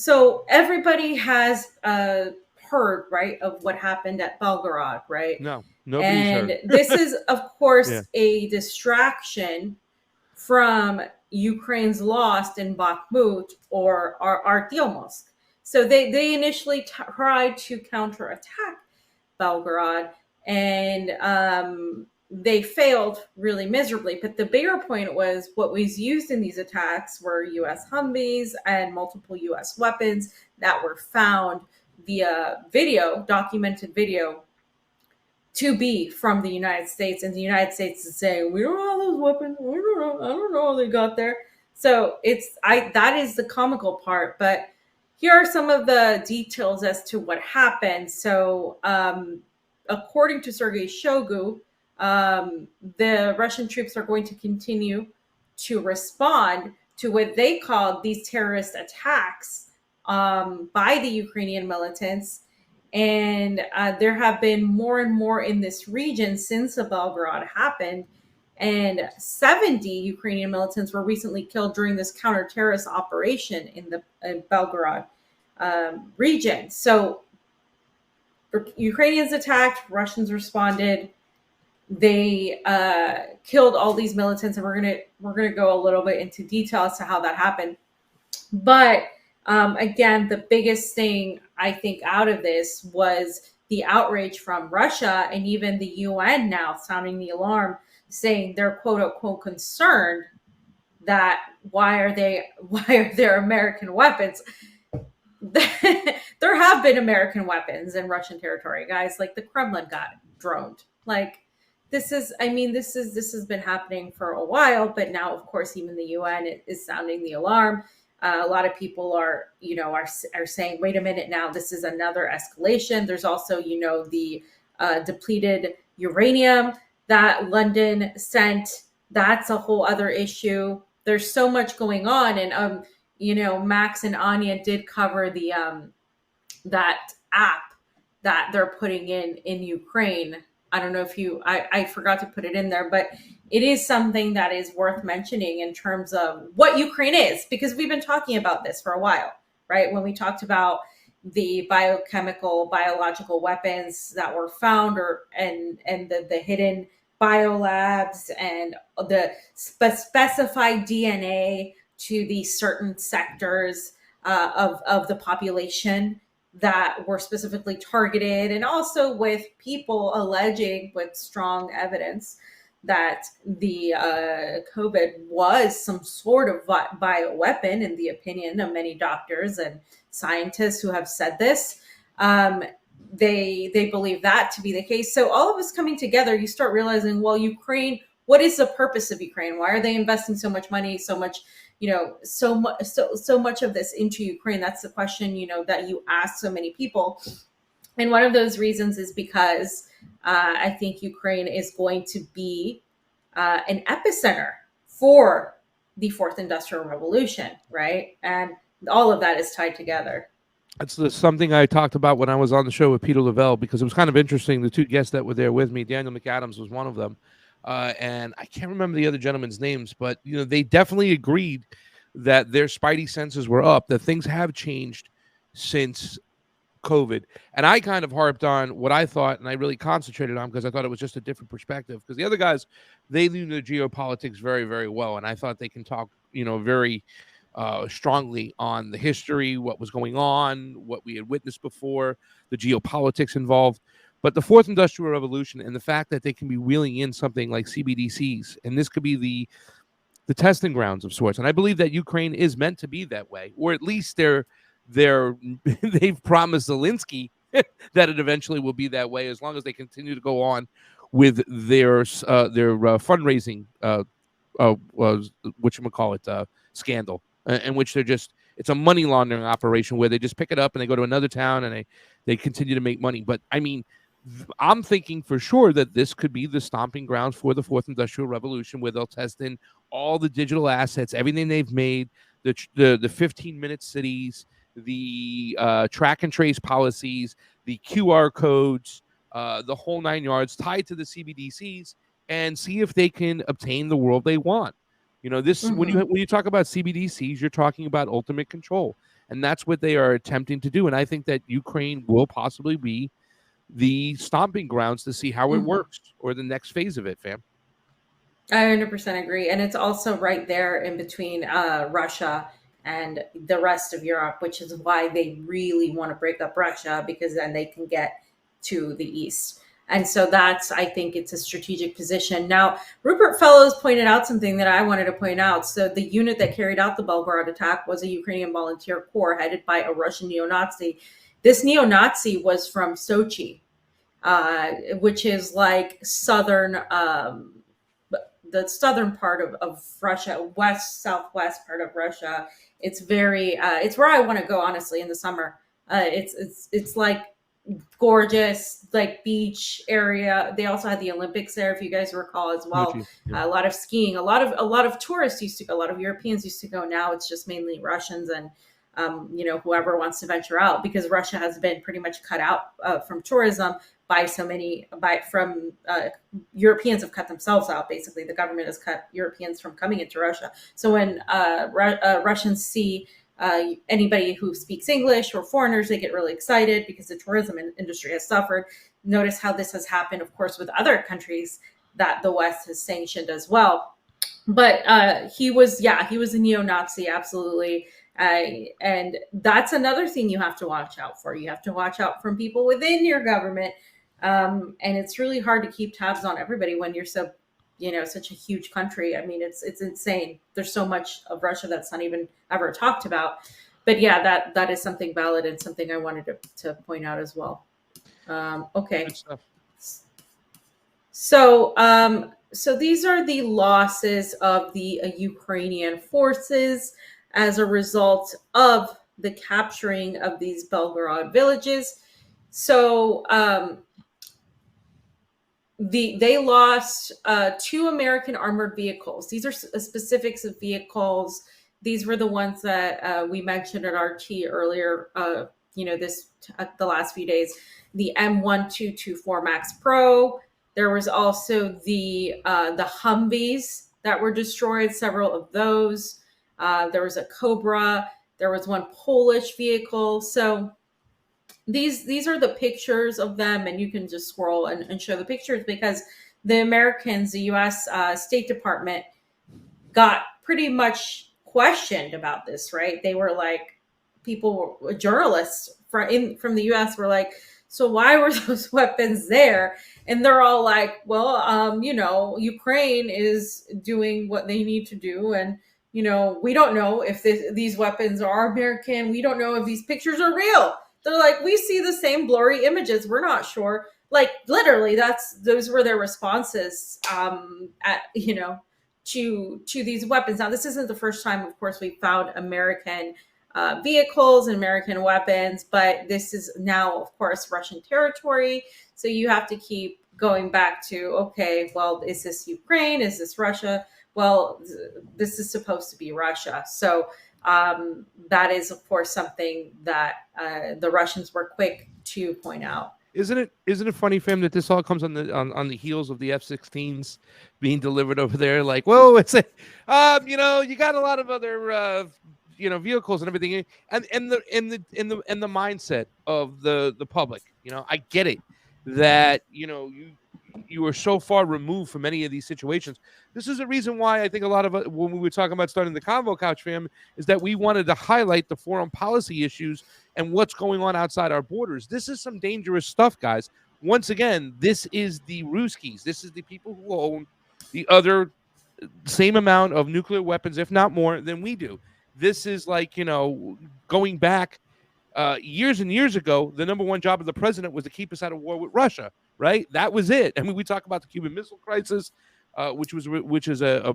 So everybody has heard, right, of what happened at Belgorod, right? No, nobody's And heard. this is, of Yeah. course, a distraction from Ukraine's loss in Bakhmut or Artyomsk. So they initially tried to counterattack Belgorod, and they failed really miserably. But the bigger point was what was used in these attacks were U.S. Humvees and multiple U.S. weapons that were found via video, documented video, to be from the United States, and the United States is saying we don't know those weapons. We don't know. I don't know how they got there. So that is the comical part. But here are some of the details as to what happened. So, according to Sergei Shoigu, the Russian troops are going to continue to respond to what they called these terrorist attacks by the Ukrainian militants, and there have been more and more in this region since the Belgorod happened. And 70 Ukrainian militants were recently killed during this counter-terrorist operation in the Belgorod region. So Ukrainians attacked, Russians responded. They killed all these militants, and we're gonna go a little bit into detail as to how that happened. But again, the biggest thing I think out of this was the outrage from Russia and even the UN now sounding the alarm, saying they're quote unquote concerned that why are there American weapons? There have been American weapons in Russian territory, guys. Like the Kremlin got droned. Like this has been happening for a while, but now, of course, even the UN is sounding the alarm. A lot of people are saying, wait a minute, now this is another escalation. There's also, the depleted uranium that London sent. That's a whole other issue. There's so much going on, and Max and Anya did cover the that app that they're putting in Ukraine. I don't know if I forgot to put it in there, but it is something that is worth mentioning in terms of what Ukraine is, because we've been talking about this for a while, right? When we talked about the biological weapons that were found, and the hidden biolabs and the specified DNA to these certain sectors of the population that were specifically targeted, and also with people alleging with strong evidence that the COVID was some sort of bioweapon, in the opinion of many doctors and scientists who have said this. They believe that to be the case. So all of us coming together, you start realizing, well, Ukraine, what is the purpose of Ukraine? Why are they investing so much money, so much of this into Ukraine? That's the question, that you ask so many people. And one of those reasons is because I think Ukraine is going to be an epicenter for the fourth industrial revolution, right? And all of that is tied together. That's something I talked about when I was on the show with Peter Lavelle, because it was kind of interesting. The two guests that were there with me, Daniel McAdams was one of them. And I can't remember the other gentlemen's names, but they definitely agreed that their spidey senses were up, that things have changed since COVID. And I kind of harped on what I thought, and I really concentrated on, because I thought it was just a different perspective. Because the other guys, they knew the geopolitics very, very well, and I thought they can talk, very strongly on the history, what was going on, what we had witnessed before, the geopolitics involved. But the fourth industrial revolution, and the fact that they can be wheeling in something like CBDCs, and this could be the testing grounds of sorts. And I believe that Ukraine is meant to be that way, or at least they've promised Zelensky that it eventually will be that way, as long as they continue to go on with their fundraising, scandal, in which it's a money laundering operation where they just pick it up and they go to another town and they continue to make money. But I mean, I'm thinking for sure that this could be the stomping grounds for the fourth industrial revolution, where they'll test in all the digital assets, everything they've made, the 15-minute cities, the track and trace policies, the QR codes, the whole 9 yards, tied to the CBDCs, and see if they can obtain the world they want. This when you talk about CBDCs, you're talking about ultimate control. And that's what they are attempting to do. And I think that Ukraine will possibly be the stomping grounds to see how it works, or the next phase of it, fam. I 100% agree. And it's also right there in between Russia and the rest of Europe, which is why they really want to break up Russia, because then they can get to the east. And so that's, I think it's a strategic position. Now, Rupert Fellows pointed out something that I wanted to point out. So the unit that carried out the Belgorod attack was a Ukrainian volunteer corps headed by a Russian neo-Nazi. This neo-Nazi was from Sochi, which is like the southern part of Russia, southwest part of Russia. It's very, it's where I want to go, honestly, in the summer. It's like gorgeous, like beach area. They also had the Olympics there, if you guys recall, as well. Yeah. A lot of skiing. A lot of tourists used to go. A lot of Europeans used to go. Now it's just mainly Russians and whoever wants to venture out, because Russia has been pretty much cut out from tourism from Europeans have cut themselves out. Basically, the government has cut Europeans from coming into Russia. So when Russians see anybody who speaks English or foreigners, they get really excited because the tourism industry has suffered. Notice how this has happened, of course, with other countries that the West has sanctioned as well. But he was a neo-Nazi, absolutely. And that's another thing you have to watch out for. You have to watch out from people within your government. And it's really hard to keep tabs on everybody when you're such a huge country. I mean, it's insane. There's so much of Russia that's not even ever talked about. But yeah, that is something valid and something I wanted to point out as well. Okay. So these are the losses of the Ukrainian forces as a result of the capturing of these Belgorod villages. So they lost 2 American armored vehicles. These are specifics of vehicles. These were the ones that we mentioned at RT earlier. The last few days, the M1224 Max Pro. There was also the Humvees that were destroyed. Several of those. There was a Cobra. There was one Polish vehicle. So these are the pictures of them, and you can just scroll and show the pictures, because the Americans, the U.S. State Department, got pretty much questioned about this, right? They were like, journalists from the U.S. were like, so why were those weapons there? And they're all like, well, Ukraine is doing what they need to do, and we don't know if these weapons are American. We don't know if these pictures are real. They're like, we see the same blurry images. We're not sure. Like, literally, those were their responses to these weapons. Now, this isn't the first time, of course, we found American vehicles and American weapons, but this is now, of course, Russian territory. So you have to keep going back to, okay, well, is this Ukraine? Is this Russia? Well, this is supposed to be Russia. So that is, of course, something that the Russians were quick to point out. Isn't it funny, fam, that this all comes on the heels of the F-16s being delivered over there? Like, whoa, it's you got a lot of other vehicles and everything, and the mindset of the public. I get it that you are so far removed from many of these situations. This is a reason why I think a lot of when we were talking about starting the Convo Couch, fam, is that we wanted to highlight the foreign policy issues and what's going on outside our borders. This is some dangerous stuff, guys. Once again, this is the Ruskies. This is the people who own the other same amount of nuclear weapons, if not more, than we do. This is like, going back years and years ago, the number one job of the president was to keep us out of war with Russia, right? That was it. I mean, we talk about the Cuban Missile Crisis, which was a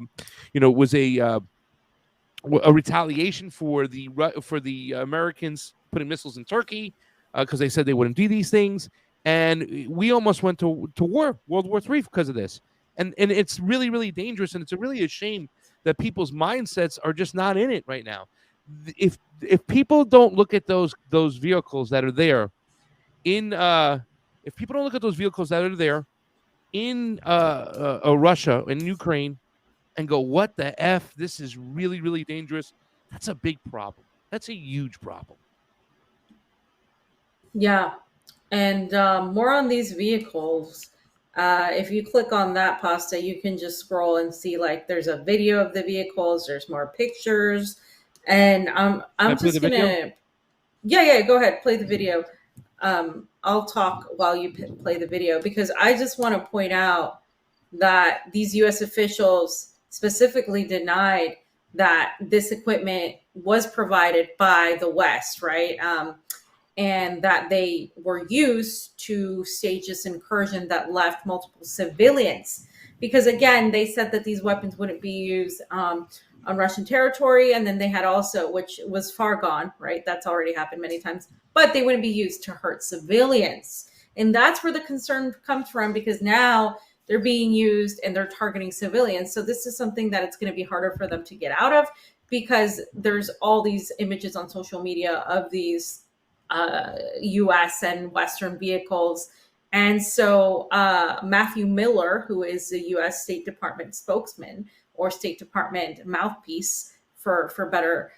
retaliation for the Americans putting missiles in Turkey because they said they wouldn't do these things, and we almost went to war, World War III, because of this. And it's really, really dangerous, and it's really a shame that people's mindsets are just not in it right now. If people don't look at those vehicles that are there in Russia and Ukraine and go, what the F? This is really, really dangerous. That's a big problem. That's a huge problem. Yeah. And more on these vehicles. If you click on that pasta, you can just scroll and see like there's a video of the vehicles, there's more pictures. And Can I I'm play the just video? gonna, yeah, go ahead, play the video. I'll talk while you play the video because I just want to point out that these U.S. officials specifically denied that this equipment was provided by the West, right? And that they were used to stage this incursion that left multiple civilians. Because again, they said that these weapons wouldn't be used on Russian territory, and then they had also, which was far gone, right? That's already happened many times, but they wouldn't be used to hurt civilians. And that's where the concern comes from because now they're being used and they're targeting civilians. So this is something that it's going to be harder for them to get out of because there's all these images on social media of these US and Western vehicles. And so Matthew Miller, who is the US State Department spokesman or State Department mouthpiece for better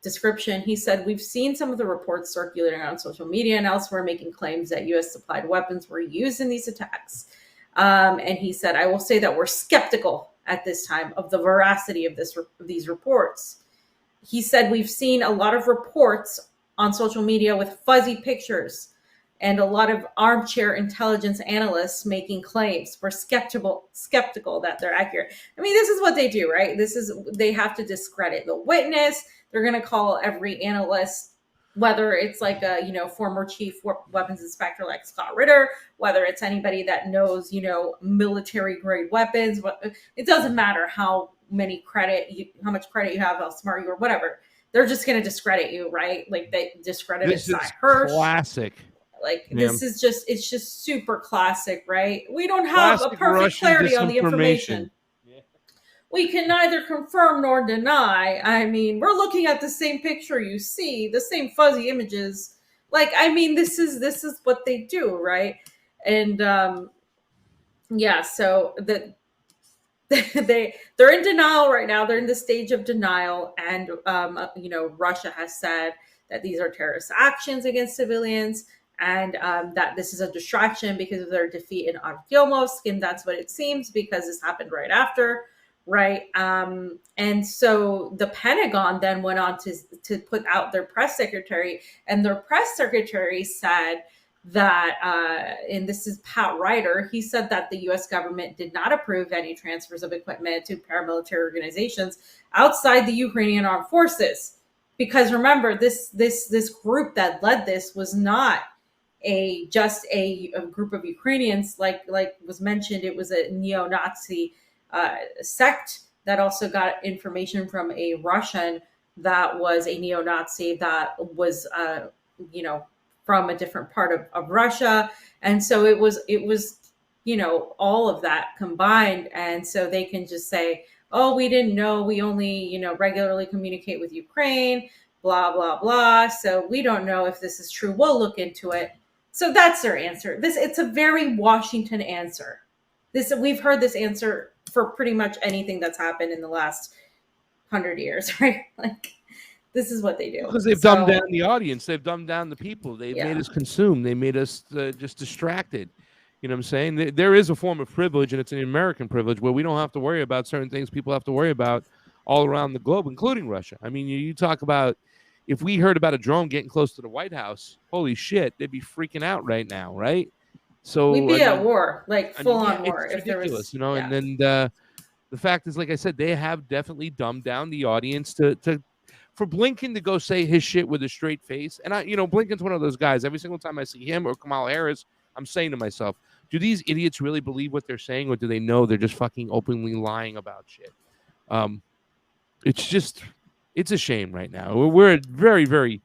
description, he said, "We've seen some of the reports circulating on social media and elsewhere making claims that US supplied weapons were used in these attacks." And he said, "I will say that we're skeptical at this time of the veracity of these reports." He said, "We've seen a lot of reports on social media with fuzzy pictures and a lot of armchair intelligence analysts making claims. We're skeptical that they're accurate." I mean, this is what they do, right? They have to discredit the witness. They're going to call every analyst, whether it's like a, former chief weapons inspector like Scott Ritter, whether it's anybody that knows, military grade weapons. It doesn't matter how much credit you have, how smart you are, whatever. They're just going to discredit you, right? Like they discredited Cy Hirsch. Classic. Like it's just super classic, right? We don't have classic a perfect Russian clarity on the information. Yeah. We can neither confirm nor deny. I mean, we're looking at the same picture you see, the same fuzzy images. Like, I mean, this is what they do, right? And so they're in denial right now. They're in the stage of denial, and Russia has said that these are terrorist actions against civilians, and that this is a distraction because of their defeat in Artyomovsk, and that's what it seems because this happened right after, right? And so the Pentagon then went on to put out their press secretary, and their press secretary said that, and this is Pat Ryder, he said that the U.S. government did not approve any transfers of equipment to paramilitary organizations outside the Ukrainian armed forces. Because remember, this group that led this was not just a group of Ukrainians, like was mentioned. It was a neo-Nazi sect that also got information from a Russian that was a neo-Nazi that was, from a different part of Russia. And so it was, all of that combined. And so they can just say, "Oh, we didn't know. We only, regularly communicate with Ukraine, blah, blah, blah. So we don't know if this is true. We'll look into it." So that's their answer. It's a very Washington answer. We've heard this answer for pretty much anything that's happened in the last 100 years, right? Like, this is what they do. Because they've dumbed down the audience. They've dumbed down the people. They've made us consume. They made us just distracted. You know what I'm saying? There is a form of privilege, and it's an American privilege, where we don't have to worry about certain things people have to worry about all around the globe, including Russia. I mean, you talk about, if we heard about a drone getting close to the White House, holy shit, they'd be freaking out right now, right? So we'd be at war, like full-on war. It's ridiculous, And then the fact is, like I said, they have definitely dumbed down the audience for Blinken to go say his shit with a straight face. And Blinken's one of those guys. Every single time I see him or Kamala Harris, I'm saying to myself, do these idiots really believe what they're saying, or do they know they're just fucking openly lying about shit? It's a shame right now. We're at very, very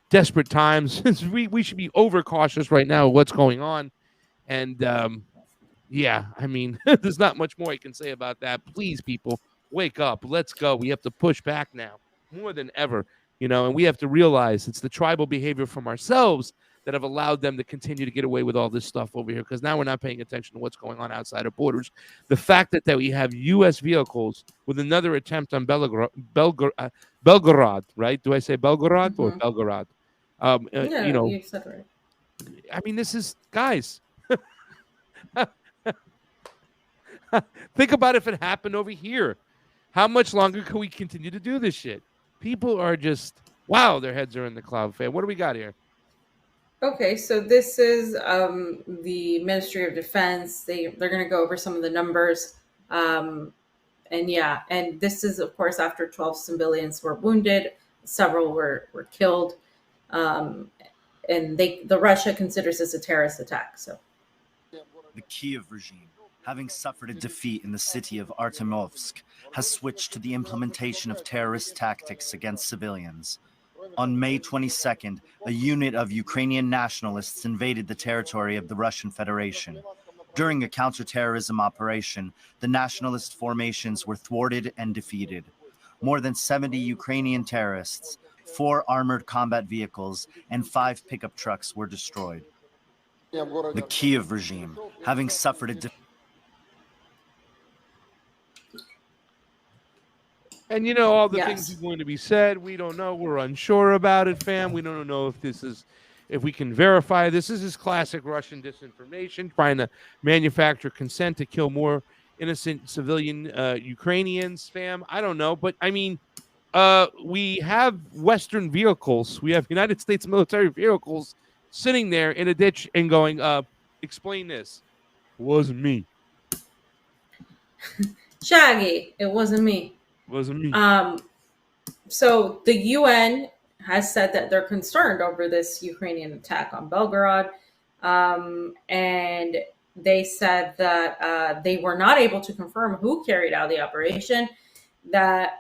desperate times. we should be overcautious right now of what's going on. And I mean, there's not much more I can say about that. Please, people, wake up. Let's go. We have to push back now more than ever, and we have to realize it's the tribal behavior from ourselves that have allowed them to continue to get away with all this stuff over here, because now we're not paying attention to what's going on outside of borders. The fact that we have U.S. vehicles with another attempt on Belgorod, Belgorod, right? Do I say Belgorod or Mhm. Belgorod? Yeah, You know, you said right. I mean, this is guys. Think about if it happened over here. How much longer can we continue to do this shit? People are just wow, their heads are in the cloud. Fan, what do we got here? Okay, so this is the Ministry of Defense. They're going to go over some of the numbers, um, and yeah, and this is of course after 12 civilians were wounded, several were killed, um, and the Russia considers this a terrorist attack. So The Kiev regime, having suffered a defeat in the city of Artemovsk, has switched to the implementation of terrorist tactics against civilians. On May 22nd, a unit of Ukrainian nationalists invaded the territory of the Russian Federation. During a counterterrorism operation, the nationalist formations were thwarted and defeated. More than 70 Ukrainian terrorists, 4 armored combat vehicles, and 5 pickup trucks were destroyed. The Kiev regime, having suffered a defeat. And you know all the things yes, are going to be said. We don't know. We're unsure about it, fam. We don't know if we can verify this. This is classic Russian disinformation, trying to manufacture consent to kill more innocent civilian Ukrainians, fam. I don't know, but I mean, we have Western vehicles. We have United States military vehicles sitting there in a ditch and going, explain this. It wasn't me. Shaggy, it wasn't me. It wasn't me. So the UN has said that they're concerned over this Ukrainian attack on Belgorod, and they said that they were not able to confirm who carried out the operation. That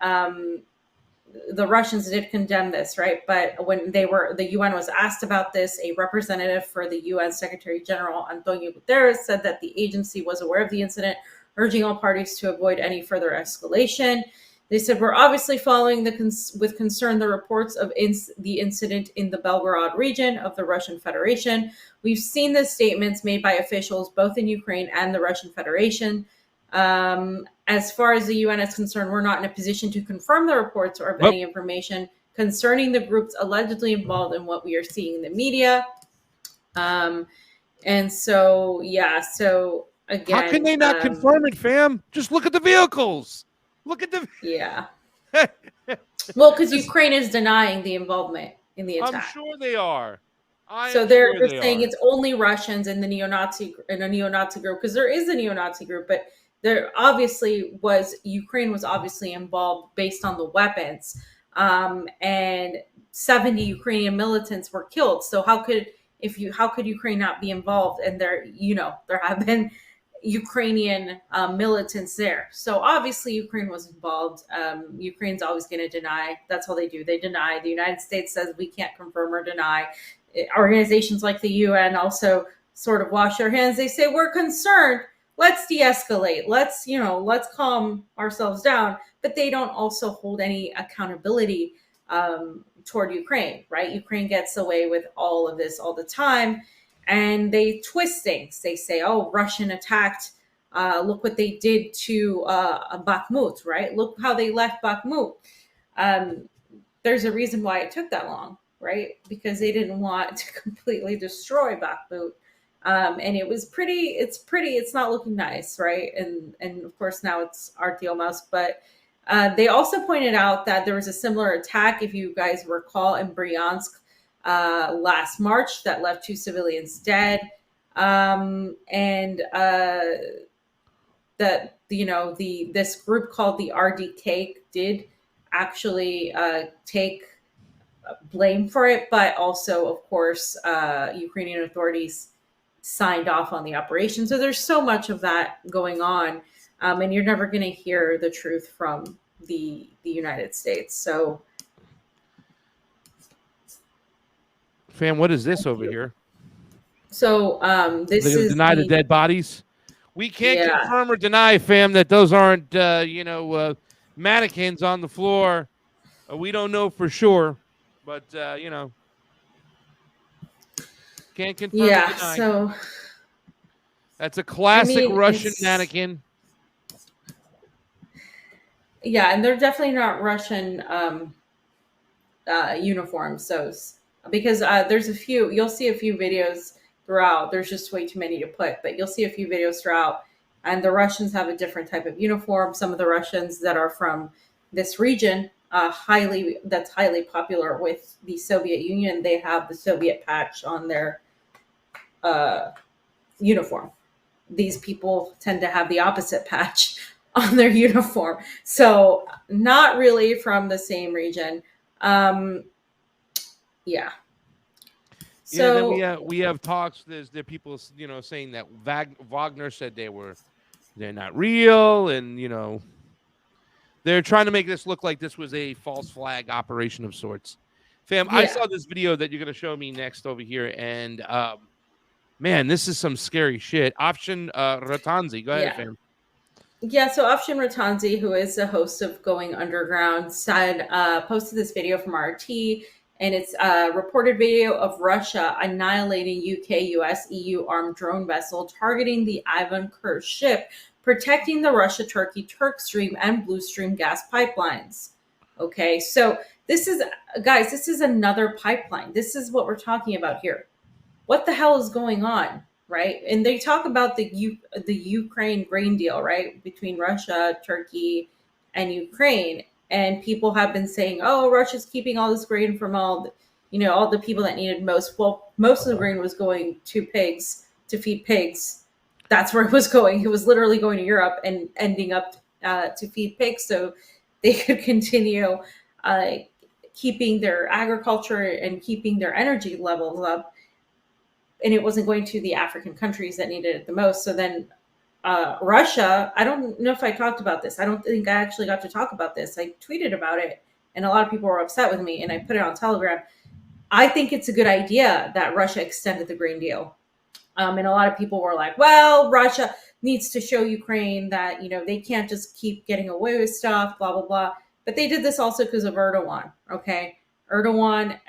the Russians did condemn this, right? But when the UN was asked about this, a representative for the UN Secretary General Antonio Guterres said that the agency was aware of the incident, urging all parties to avoid any further escalation. They said, we're obviously following with concern the reports of the incident in the Belgorod region of the Russian Federation. We've seen the statements made by officials both in Ukraine and the Russian Federation. As far as the UN is concerned, we're not in a position to confirm the reports or of any information concerning the groups allegedly involved in what we are seeing in the media. And so, yeah, so again. How can they not confirm it, fam? Just look at the vehicles. Look at the. Yeah. Well, because Ukraine is denying the involvement in the attack. I'm sure they are. So they're saying it's only Russians in a neo-Nazi group, because there is a neo-Nazi group, but Ukraine was obviously involved based on the weapons, and 70 Ukrainian militants were killed. So how could Ukraine not be involved? And there have been Ukrainian militants there. So obviously Ukraine was involved. Ukraine's always going to deny. That's all they do. They deny. The United States says we can't confirm or deny. Organizations like the UN also sort of wash their hands. They say, we're concerned. Let's de-escalate. Let's calm ourselves down. But they don't also hold any accountability toward Ukraine, right? Ukraine gets away with all of this all the time. And they twist things. They say, oh, Russian attacked. Look what they did to Bakhmut, right? Look how they left Bakhmut. There's a reason why it took that long, right? Because they didn't want to completely destroy Bakhmut. And it's not looking nice, right? And of course now it's Artyomov. But they also pointed out that there was a similar attack, if you guys recall, in Bryansk, last March that left 2 civilians dead, and that this group called the RDK did actually take blame for it, but also, of course, Ukrainian authorities signed off on the operation. So there's so much of that going on, and you're never going to hear the truth from the United States. So. Fam, what is this over here? So this is deny the dead bodies. We can't confirm or deny, fam, that those aren't mannequins on the floor. We don't know for sure, but can't confirm or deny. So that's a classic Russian mannequin. Yeah, and they're definitely not Russian uniforms. So because there's you'll see a few videos throughout. There's just way too many to put, but you'll see a few videos throughout. And the Russians have a different type of uniform. Some of the Russians that are from this region, that's highly popular with the Soviet Union, they have the Soviet patch on their uniform. These people tend to have the opposite patch on their uniform. So not really from the same region. Yeah. So yeah, then we have talks. There are people, saying that Wagner said they're not real, and they're trying to make this look like this was a false flag operation of sorts. Fam, I saw this video that you're going to show me next over here, and man, this is some scary shit. Option Ratanzi, go ahead, fam. Yeah, so Afshin Ratanzi, who is the host of Going Underground, posted this video from RT, and it's a reported video of Russia annihilating UK, US, EU armed drone vessel targeting the Ivan Kur ship, protecting the Russia-Turkey Turk Stream and Blue Stream gas pipelines. Okay, so this is another pipeline. This is what we're talking about here. What the hell is going on? Right. And they talk about the Ukraine grain deal, right, between Russia, Turkey, and Ukraine. And people have been saying, oh, Russia's keeping all this grain from all the people that needed most. Well, most of the grain was going to pigs, to feed pigs. That's where it was going. It was literally going to Europe and ending up to feed pigs so they could continue keeping their agriculture and keeping their energy levels up. And it wasn't going to the African countries that needed it the most. So then Russia, I don't know if I talked about this. I don't think I actually got to talk about this. I tweeted about it, and a lot of people were upset with me, and I put it on Telegram. I think it's a good idea that Russia extended the grain deal. And a lot of people were like, well, Russia needs to show Ukraine that, they can't just keep getting away with stuff, blah, blah, blah. But they did this also because of Erdogan, okay? Erdogan,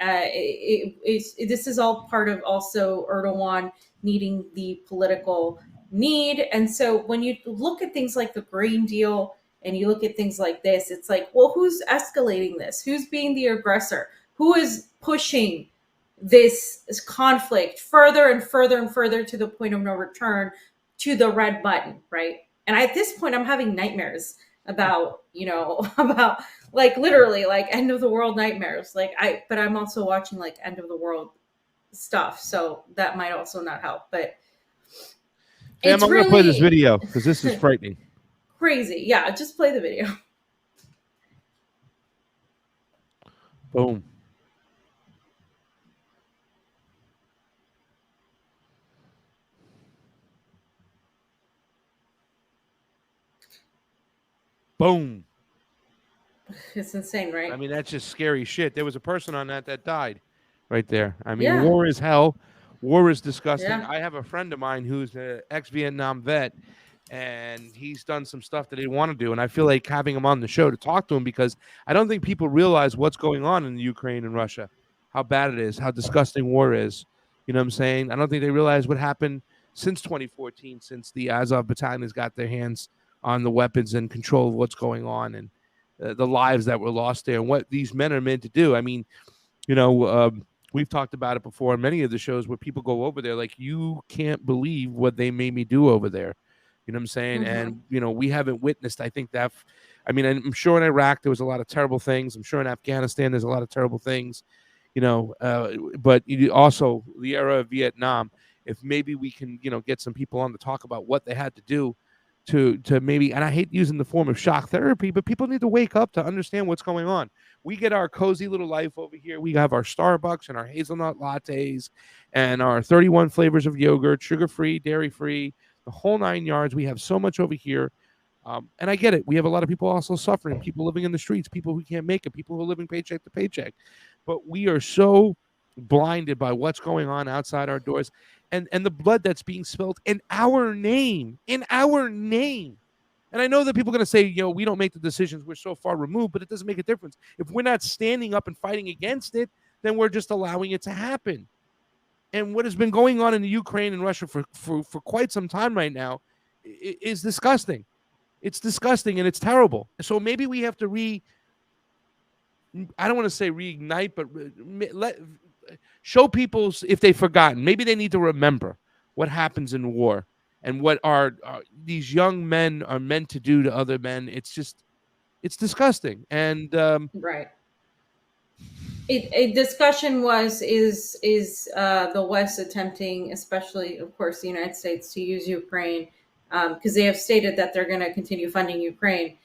this is all part of also Erdogan needing the political need. And so when you look at things like the grain deal and you look at things like this, it's like, well, who's escalating this? Who's being the aggressor? Who is pushing this conflict further and further and further to the point of no return, to the red button, right? And at this point, I'm having nightmares about about like literally like end of the world nightmares, but I'm also watching like end of the world stuff, so that might also not help. But I'm gonna play this video because this is frightening. Crazy. Yeah, just play the video. Boom. Boom. It's insane, right? I mean, that's just scary shit. There was a person on that died right there. I mean, war is hell. War is disgusting. Yeah. I have a friend of mine who's an ex-Vietnam vet, and he's done some stuff that he want to do. And I feel like having him on the show to talk to him, because I don't think people realize what's going on in the Ukraine and Russia, how bad it is, how disgusting war is. You know what I'm saying? I don't think they realize what happened since 2014, since the Azov battalion has got their hands on the weapons and control of what's going on, and the lives that were lost there, and what these men are meant to do. I mean, we've talked about it before in many of the shows where people go over there, like, you can't believe what they made me do over there. You know what I'm saying? Mm-hmm. And, we haven't witnessed, I think that, I'm sure in Iraq, there was a lot of terrible things. I'm sure in Afghanistan, there's a lot of terrible things, but also the era of Vietnam, if maybe we can, get some people on to talk about what they had to do to maybe, and I hate using the form of shock therapy, but people need to wake up to understand what's going on. We get our cozy little life over here. We have our Starbucks and our hazelnut lattes and our 31 flavors of yogurt, sugar-free, dairy-free, the whole 9 yards. We have so much over here. And I get it. We have a lot of people also suffering, people living in the streets, people who can't make it, people who are living paycheck to paycheck. But we are so blinded by what's going on outside our doors. And the blood that's being spilled in our name. And I know that people are going to say, we don't make the decisions. We're so far removed, but it doesn't make a difference. If we're not standing up and fighting against it, then we're just allowing it to happen. And what has been going on in the Ukraine and Russia for quite some time right now is disgusting. It's disgusting and it's terrible. So maybe we have to I don't want to say reignite, but show people if they've forgotten. Maybe they need to remember what happens in war and what these young men are meant to do to other men. It's disgusting. And right. A discussion is the West attempting, especially of course the United States, to use Ukraine because they have stated that they're going to continue funding Ukraine.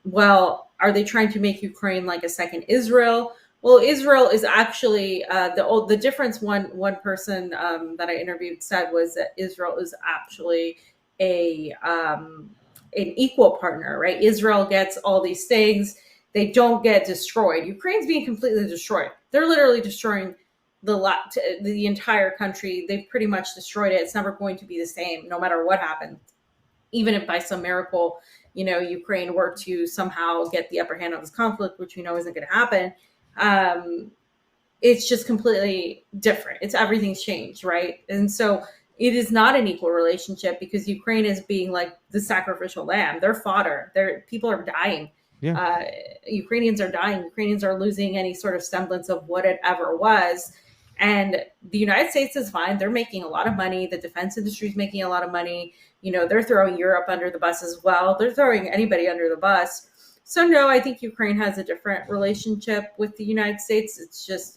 Well, are they trying to make Ukraine like a second Israel? Well, Israel is actually the difference. One person that I interviewed said was that Israel is actually an equal partner, right? Israel gets all these things. They don't get destroyed. Ukraine's being completely destroyed. They're literally destroying the entire country. They've pretty much destroyed it. It's never going to be the same, no matter what happens. Even if by some miracle, Ukraine were to somehow get the upper hand on this conflict, which we know isn't going to happen, it's just completely different. Everything's changed, right? And so it is not an equal relationship because Ukraine is being like the sacrificial lamb. They're fodder. People are dying. Yeah. Ukrainians are dying. Ukrainians are losing any sort of semblance of what it ever was. And the United States is fine. They're making a lot of money. The defense industry is making a lot of money. They're throwing Europe under the bus as well. They're throwing anybody under the bus. So no, I think Ukraine has a different relationship with the United States.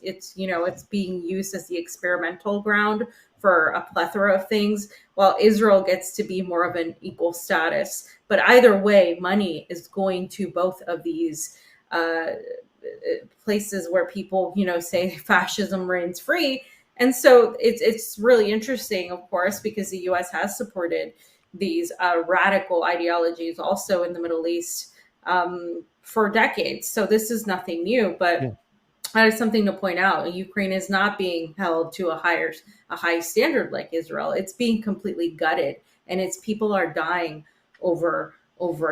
It's being used as the experimental ground for a plethora of things, while Israel gets to be more of an equal status. But either way, money is going to both of these places where people, say fascism reigns free. And so it's really interesting, of course, because the U.S. has supported these radical ideologies also in the Middle East for decades. So this is nothing new, but that is something to point out. Ukraine is not being held to a high standard like Israel. It's being completely gutted, and its people are dying over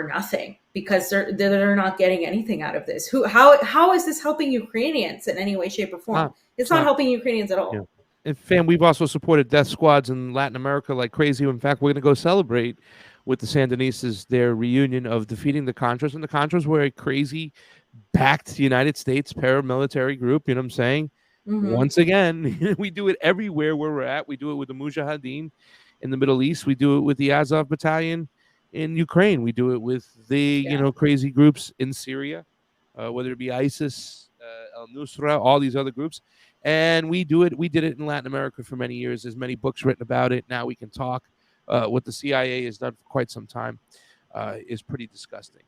nothing because they're not getting anything out of this. How is this helping Ukrainians in any way, shape, or form? It's not helping Ukrainians at all. Yeah. And fam, we've also supported death squads in Latin America like crazy. In fact, we're going to go celebrate with the Sandinistas their reunion of defeating the Contras. And the Contras were a crazy backed United States paramilitary group. You know what I'm saying? Mm-hmm. Once again, we do it everywhere where we're at. We do it with the Mujahideen in the Middle East. We do it with the Azov Battalion in Ukraine. We do it with the crazy groups in Syria, whether it be ISIS, al-Nusra, all these other groups. And we did it in Latin America for many years. There's many books written about it. Now we can talk. What the CIA has done for quite some time is pretty disgusting.